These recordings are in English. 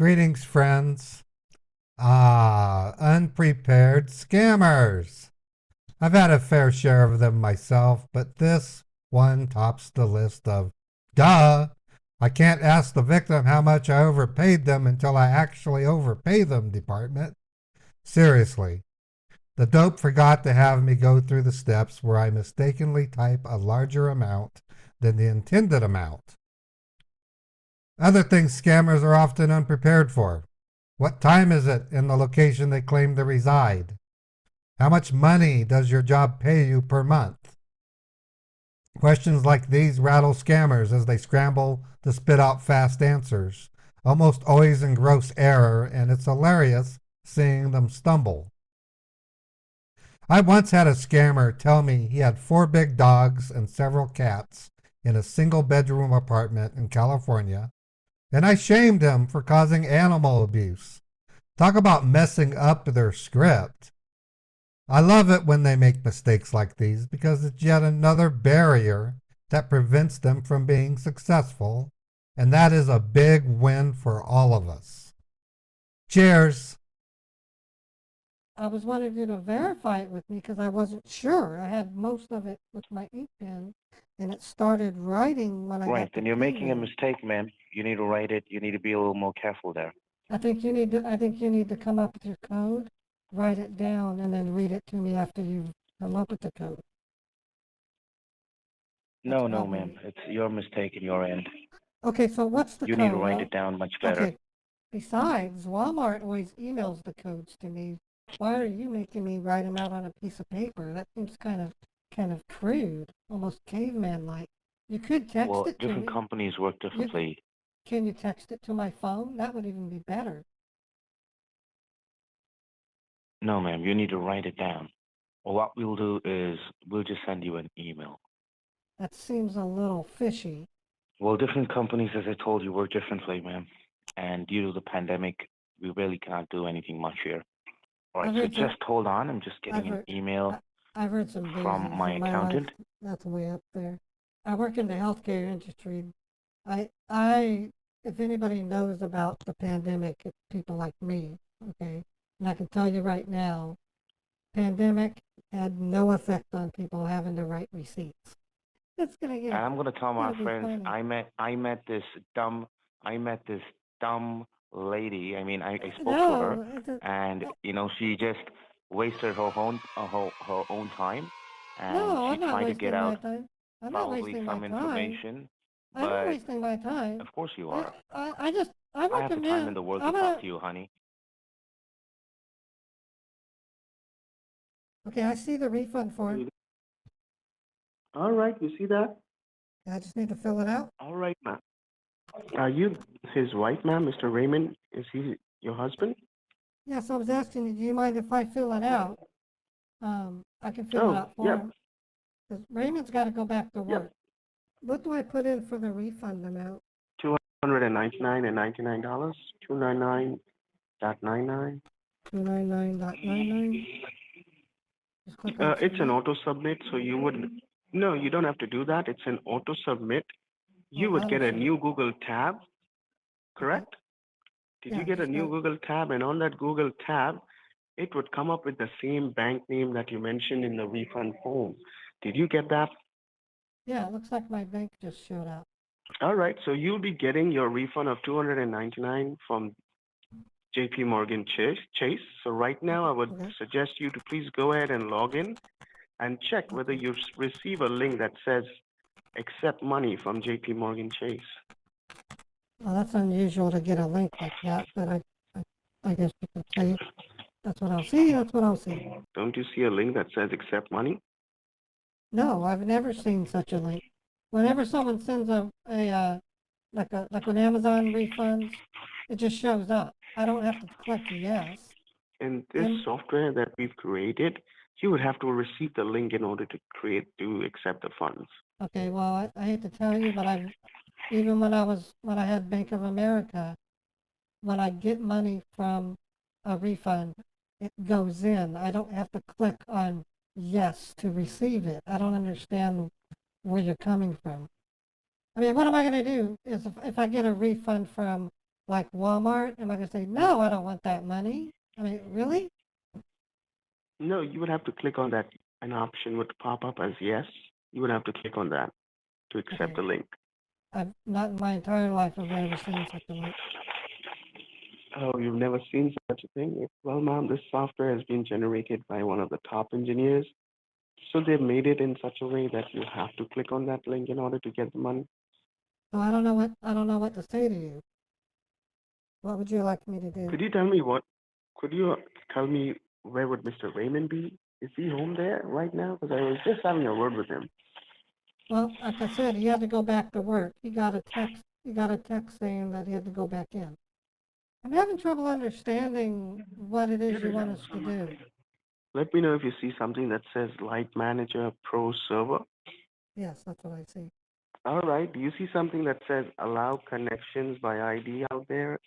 Greetings, friends. Unprepared scammers. I've had a fair share of them myself, but this one tops the list of, duh, I can't ask the victim how much I overpaid them until I actually overpay them department. Seriously, the dope forgot to have me go through the steps where I mistakenly type a larger amount than the intended amount. Other things scammers are often unprepared for. What time is it in the location they claim to reside? How much money does your job pay you per month? Questions like these rattle scammers as they scramble to spit out fast answers, almost always in gross error, and it's hilarious seeing them stumble. I once had a scammer tell me he had 4 big dogs and several cats in a single bedroom apartment in California, and I shamed him for causing animal abuse. Talk about messing up their script. I love it when they make mistakes like these because it's yet another barrier that prevents them from being successful, and that is a big win for all of us. Cheers. I was wanting you to verify it with me because I wasn't sure. I had most of it with my ink pen, and it started writing when I Right, got to then you're making a period. mistake, ma'am. You need to write it. You need to be a little more careful there. I think you need to come up with your code, write it down, and then read it to me after you come up with the code. That's No, no, ma'am. probably It's your mistake in your end. okay. So what's the You need to code? write it down much better. Okay. Besides, Walmart always emails the codes to me. Why are you making me write them out on a piece of paper? That seems kind of crude, almost caveman-like. You could text Well, it to different me. companies work You, differently. can you text it to my phone? That would even be better. No, ma'am. You need to write it down. Well, what we'll do is we'll just send you an email. That seems a little fishy. Well, different companies, as I told you, work differently, ma'am. And due to the pandemic, we really can't do anything much here. All right, I've so heard some. just hold on. I'm just I've getting an heard. email I- I've heard some from doozies my in my life. accountant. That's way up there. I work in the healthcare industry. If anybody knows about the pandemic, it's people like me. Okay, and I can tell you right now, pandemic had no effect on people having to write receipts. It's And I'm gonna tell my gonna be friends funny. I met this dumb lady. I mean, I spoke to her, No, and she just wasted her own time, and no, she I'm not tried to get wasting my out time. I'm not probably wasting my some time. information, I'm not but wasting my time. of course you are. I I have the time in recommend, the world to I'm talk gonna, to you, honey. okay, I see the refund form. All right, you see that? I just need to fill it out. All right, ma'am. Are you his wife, ma'am, Mr. Raymond? Is he your husband? Yes, I was asking you, do you mind if I fill it out? I can fill it Oh, out for yep, him. Because Raymond's got to go back to yep. work. What do I put in for the refund amount? $299.99. $299.99. 299.99. Just click on It's an submit. auto submit, so you would no, you don't have to do that. It's an auto submit. Oh, You would auto get a submit. new Google tab, Okay. correct? Did you Yeah, get a just new go. Google tab? And on that Google tab, it would come up with the same bank name that you mentioned in the refund form. Did you get that? Yeah, it looks like my bank just showed up. All right, so you'll be getting your refund of 299 from JP Morgan Chase. So right now, I would Okay. suggest you to please go ahead and log in and check whether Okay. you receive a link that says accept money from JP Morgan Chase. Well, that's unusual to get a link like that, but I guess you can say that's what I'll see. That's what I'll see. Don't you see a link that says accept money? No, I've never seen such a link. Whenever someone sends like when Amazon refunds, it just shows up. I don't have to click yes. In this I'm software that we've created, you would have to receive the link in order to accept the funds. okay. Well, I hate to tell you, but I've even when I had Bank of America, when I get money from a refund, it goes in. I don't have to click on yes to receive it. I don't understand where you're coming from. I mean, what am I going to do if I get a refund from like Walmart? Am I going to say, no, I don't want that money? I mean, really? No, you would have to click on that. An option would pop up as yes. You would have to click on that to accept the Okay. link. I've not in my entire life have I ever seen such a link. Oh, you've never seen such a thing? Well, ma'am, this software has been generated by one of the top engineers. So they've made it in such a way that you have to click on that link in order to get the money. So I don't know what to say to you. What would you like me to do? Could you tell me what? Could you tell me where would Mr. Raymond be? Is he home there right now? Because I was just having a word with him. Well, like I said, he had to go back to work. He got a text. He got a text saying that he had to go back in. I'm having trouble understanding what it is you want us to do. Let me know if you see something that says Light Manager Pro Server. Yes, that's what I see. All right. Do you see something that says Allow Connections by ID out there?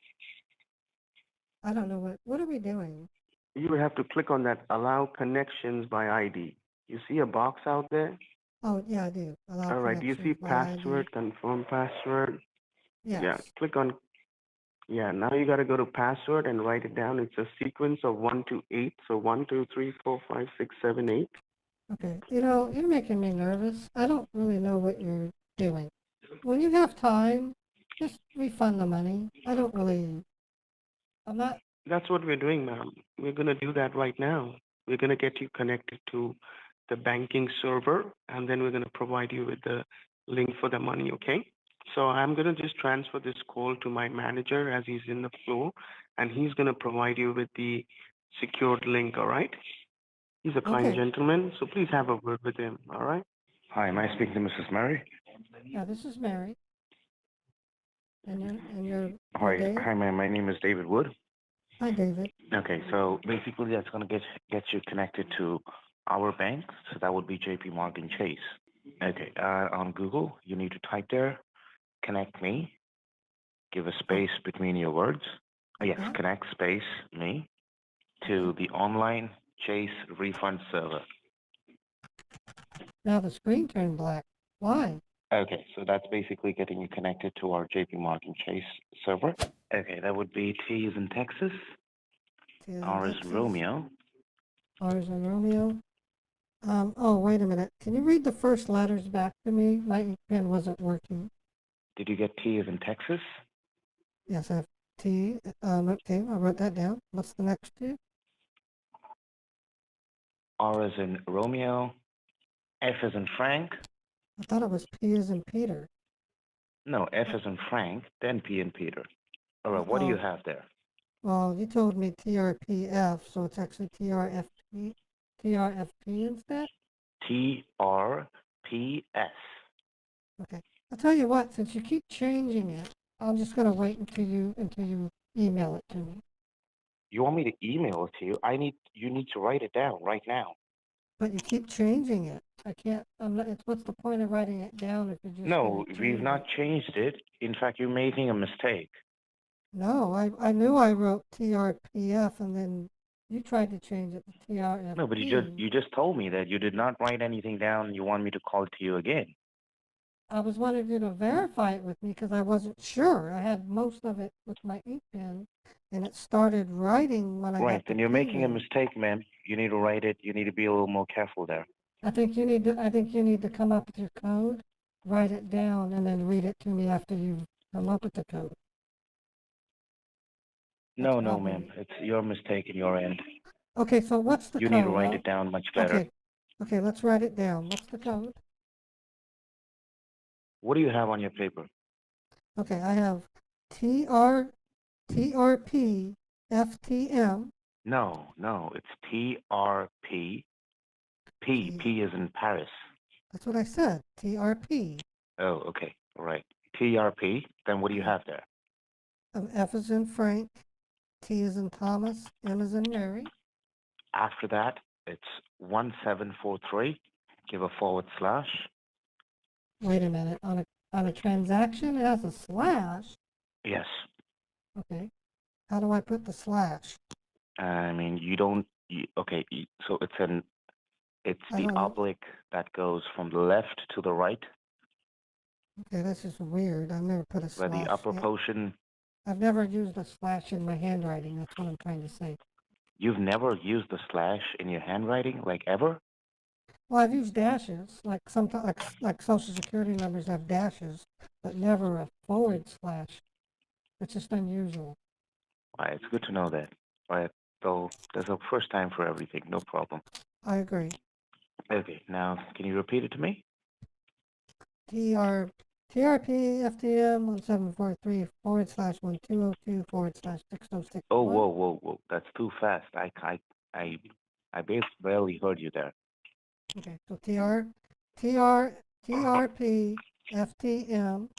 I don't know what are we doing? You would have to click on that Allow Connections by ID. You see a box out there? Oh, yeah, I do. Allow All right. Do you see connections by password, ID. confirm password? Yeah. Yes. Click on. Yeah. Now you got to go to password and write it down. It's a sequence of 1 to 8. So 1, 2, 3, 4, 5, 6, 7, 8. Okay. You know, you're making me nervous. I don't really know what you're doing. When you have time, just refund the money. I'm not, That's what we're doing, ma'am. We're going to do that right now. We're going to get you connected to the banking server, and then we're going to provide you with the link for the money, okay? So I'm going to just transfer this call to my manager as he's in the floor, and he's going to provide you with the secured link, all right? He's a kind okay. gentleman, so please have a word with him, all right? Hi, am I speaking to Mrs. Murray? Yeah, this is Mary. And you're Hi, Dave? hi, ma'am. My name is David Wood. Hi, David. Okay, so basically that's going to get you connected to our bank. So that would be JP Morgan Chase. Okay, on Google, you need to type there, connect me, give a space between your words. Yes, Okay. connect space me to the online Chase refund server. Now the screen turned black. Why? Okay, so that's basically getting you connected to our JP Morgan Chase server. Okay, that would be T is in Texas, T is in R is Texas. Romeo. R is in Romeo. Oh, wait a minute. Can you read the first letters back to me? My ink pen wasn't working. Did you get T is in Texas? Yes, I have T. Okay, I wrote that down. What's the next two? R is in Romeo, F is in Frank. I thought it was P as in Peter. No, F is in Frank, then P in Peter. All right, what do you have there? Well, you told me TRPF, so it's actually TRFP. TRFP instead? TRPS. Okay. I'll tell you what, since you keep changing it, I'm just gonna wait until you email it to me. You want me to email it to you? You need to write it down right now. But you keep changing it. I can't. What's the point of writing it down if you're just No, gonna we've change not it? changed it. In fact, you're making a mistake. No, I knew I wrote TRPF and then you tried to change it to TRFP. No, but you just told me that you did not write anything down and you want me to call it to you again. I was wanting you to verify it with me because I wasn't sure. I had most of it with my ink pen, and it started writing when I got Right, to then you're making a P. mistake, ma'am. You need to write it. You need to be a little more careful there. I think you need to come up with your code, write it down, and then read it to me after you come up with the code. No, That's no, probably ma'am. It's your mistake in your end. okay. So what's the You code? need to write it down much better. Okay, okay. Let's write it down. What's the code? What do you have on your paper? Okay, I have TR TRP FTM. No, it's TRP. P is in Paris. That's what I said. TRP. Oh, okay. All right. TRP. Then what do you have there? F is in Frank, T is in Thomas, M is in Mary. After that, it's 1743. Give a forward slash. Wait a minute. On a transaction, it has a slash. Yes. Okay. How do I put the slash? I mean, you don't. Okay. So it's I the don't know. oblique that goes from the left to the right, Okay, that's just weird. I've never put a where the slash upper yet. portion I've never used a slash in my handwriting. That's what I'm trying to say. You've never used the slash in your handwriting, like ever? Well, I've used dashes, like sometimes, like Social Security numbers have dashes, but never a forward slash. It's just unusual. All right, it's good to know that. All right, so there's a first time for everything, no problem. I agree. Okay, now can you repeat it to me? TRP FTM 1743 forward slash 1202 forward slash Oh, 6061. whoa! That's too fast. I, barely heard you there. Okay, so TRP FTM.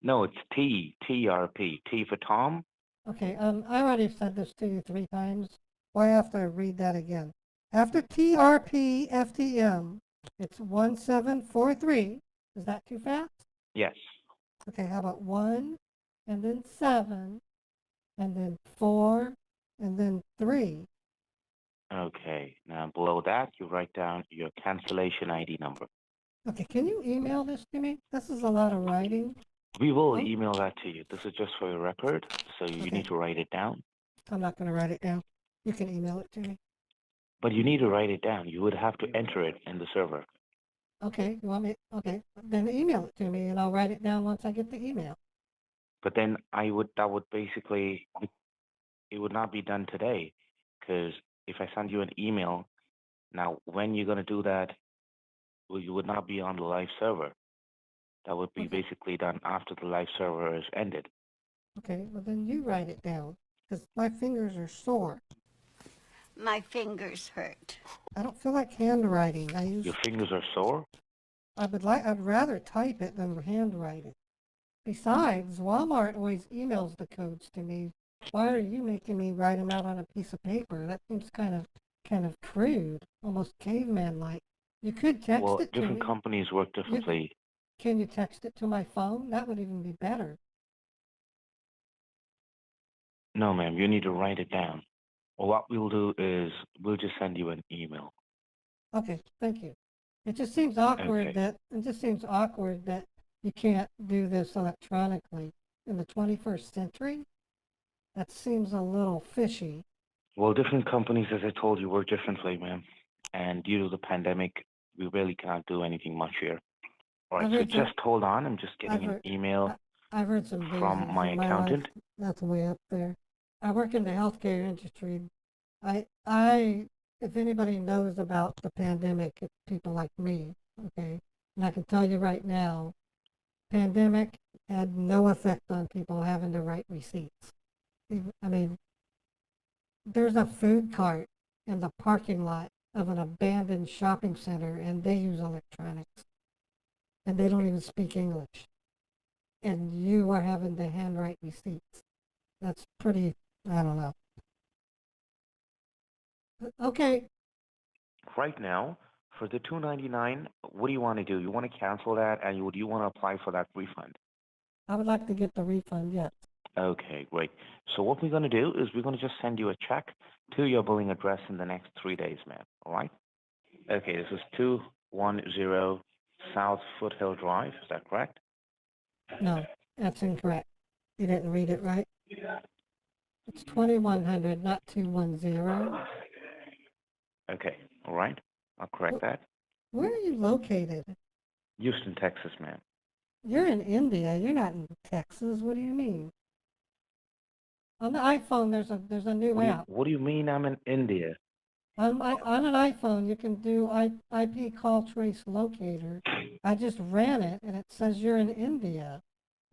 No, it's TRP. T for Tom. Okay, I already said this to you 3 times. Why have to read that again? After TRP FTM, it's 1743. Is that too fast? Yes. Okay, how about 1 and then 7 and then 4 and then 3? Okay. Now below that, you write down your cancellation ID number. Okay, can you email this to me? This is a lot of writing. We will Oh. email that to you. This is just for your record, so you Okay. need to write it down. I'm not going to write it down. You can email it to me. But you need to write it down. You would have to enter it in the server. Okay, you want me? Okay, then email it to me and I'll write it down once I get the email. But then that would basically, it would not be done today, because if I send you an email, now when you're going to do that, well, you would not be on the live server. That would be Okay. basically done after the live server is ended. Okay, well then you write it down because my fingers are sore. My fingers hurt. I don't feel like handwriting. Your fingers are sore? I'd rather type it than handwrite it. Besides, Walmart always emails the codes to me. Why are you making me write them out on a piece of paper? That seems kind of crude, almost caveman-like. You could text Well, it to different me. companies work differently. Can you text it to my phone? That would even be better. No, ma'am, you need to write it down. Well, what we'll do is we'll just send you an email. Okay, thank you. It just seems awkward Okay. that you can't do this electronically in the 21st century. That seems a little fishy. Well, different companies, as I told you, work differently, ma'am. And due to the pandemic, we really can't do anything much here. All right, I've so heard some, just hold on. I'm just getting I've an heard, email I've heard some from doozies my in my life. accountant. That's way up there. I work in the healthcare industry. If anybody knows about the pandemic, it's people like me, okay? And I can tell you right now, pandemic had no effect on people having to write receipts. I mean, there's a food cart in the parking lot of an abandoned shopping center and they use electronics and they don't even speak English. And you are having to handwrite receipts. That's pretty, I don't know. Okay, Right now, for the $2.99, what do you want to do? You want to cancel that, and do you want to apply for that refund? I would like to get the refund, yes. Okay, great. So what we're going to do is we're going to just send you a check to your billing address in the next 3 days, ma'am. All right? Okay, this is 210 South Foothill Drive. Is that correct? No, that's incorrect. You didn't read it right. It's 2100, not 210. Okay, all right. I'll correct that. Where are you located? Houston, Texas, ma'am. You're in India. You're not in Texas. What do you mean? On the iPhone, there's a new app. What do you mean I'm in India? On an iPhone, you can do IP call trace locator. I just ran it, and it says you're in India.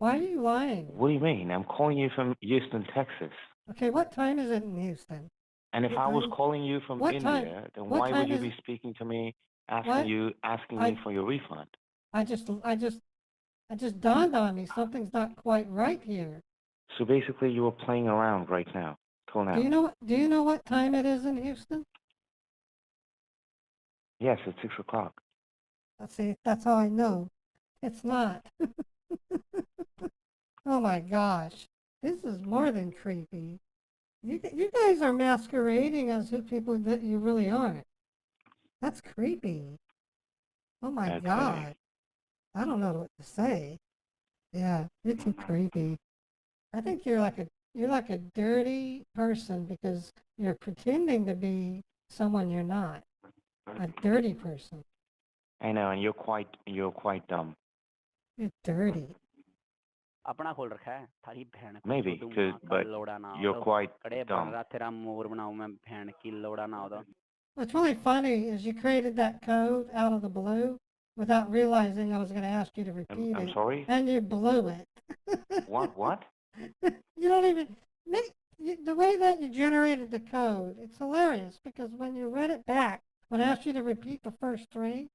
Why are you lying? What do you mean? I'm calling you from Houston, Texas. Okay, what time is it in Houston? And if What I was time? calling you from What time? India, then What why would time you is be it? speaking to me, What? asking I me for your refund? I just dawned on me something's not quite right here. So basically, you were playing around right now, till now. Do you know what time it is in Houston? Yes, it's 6 o'clock. Let's see, that's how I know. It's not. Oh my gosh, this is more than creepy. You guys are masquerading as people that you really aren't. That's creepy. Oh my Okay. God. I don't know what to say. Yeah, you're too creepy. I think you're like a dirty person because you're pretending to be someone you're not. A dirty person. I know, and you're quite dumb. You're dirty. अपना खोल रखा है थारी बहन को Maybe, दूंगा but कल लौड़ा ना you're हो quite कड़े बन dumb. रहा तेरा मोर बनाऊं मैं बहन की लौड़ा ना हो What's really funny is you created that code out of the blue without realizing I was going to ask you to repeat I'm it, sorry? and you blew it. What? You don't even the way that you generated the code. It's hilarious because when you read it back, when I asked you to repeat the first three,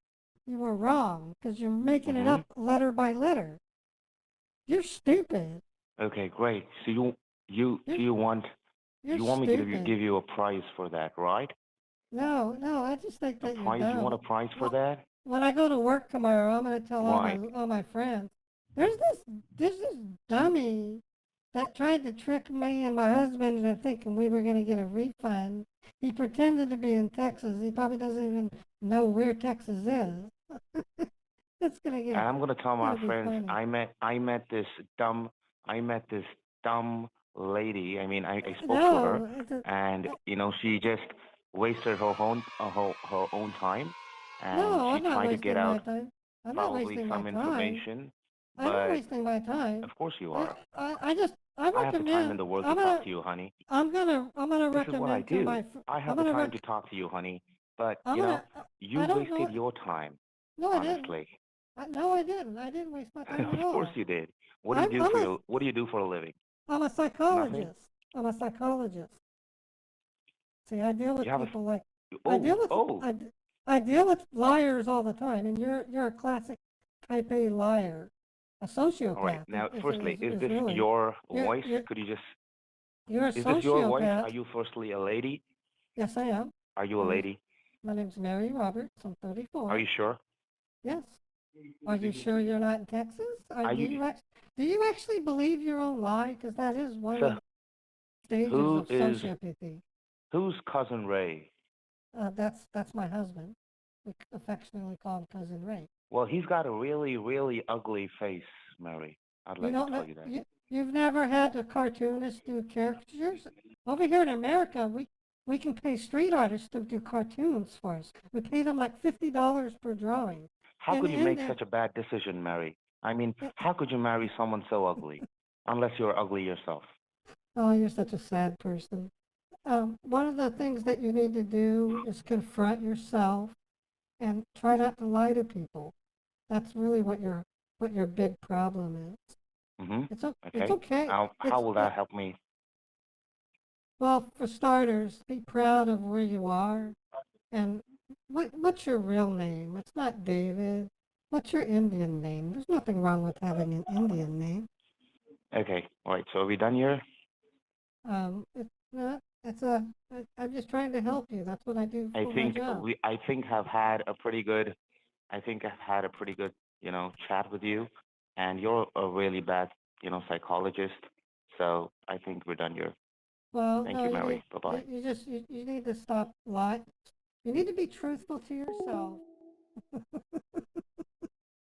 you were wrong because you're making it Mhm. up letter by letter. You're stupid. Okay, great. So you You're, want you're me to stupid. give you a prize for that, right? No, I just think A that you're prize? You want a dumb. prize for that? When I go to work tomorrow, I'm going to tell Right. all my friends. There's this dummy that tried to trick me and my husband into thinking we were going to get a refund. He pretended to be in Texas. He probably doesn't even know where Texas is. It's going to And get. I'm gonna tell my It'll be friends funny. I met this dumb lady. I mean, I spoke to No, her, and she just wasted her own time, and no, she I'm not tried to get wasting my out time. I'm not probably wasting my some time. information. I'm not But wasting my time. of course you are. I I have the time in recommend. the world to I'm talk gonna to you, honey. I'm gonna This is what I recommend to do. my. I I'm have the gonna time rec- to talk to you, honey. But I'm gonna. you I don't know. wasted your time, No, I didn't. honestly. No, I didn't. I didn't waste my time at Of all. course you did. What do you do What do you do for a living? I'm a psychologist. I'm a psychologist. See, I deal with You have a people like oh I deal with oh I deal with liars all the time, and you're a classic type A liar, a sociopath. all right. Now, firstly, is this really, your you're, voice? you're, Could you just you're a is this your voice? sociopath. Are you firstly a lady? Yes, I am. Are you a lady? My name's Mary Roberts. I'm 34. Are you sure? Yes. Are you sure you're not in Texas? Are you Do you actually believe your own lie? Because that is one so of the stages who of is sociopathy. who's cousin Ray? That's my husband. We affectionately call him Cousin Ray. Well, he's got a really, really ugly face, Mary. I'd You like don't to know, tell you that. you've never had a cartoonist do caricatures? Over here in America, we can pay street artists to do cartoons for us. We pay them like $50 per drawing. How could you In make there- such a bad decision, Mary? I mean, Yeah. how could you marry someone so ugly? Unless you're ugly yourself. Oh, you're such a sad person. One of the things that you need to do is confront yourself and try not to lie to people. That's really what your big problem is. Mm-hmm. It's Okay. okay. How will that help me? Well, for starters, be proud of where you are. And what's your real name? It's not David. What's your Indian name? There's nothing wrong with having an Indian name. Okay. All right. So are we done here? It's not. I'm just trying to help you. That's what I do for I my think job. I think I've had a pretty good chat with you, and you're a really bad psychologist. So I think we're done here. Well, Thank no, you, Mary. Bye bye. you need to stop lying. You need to be truthful to yourself.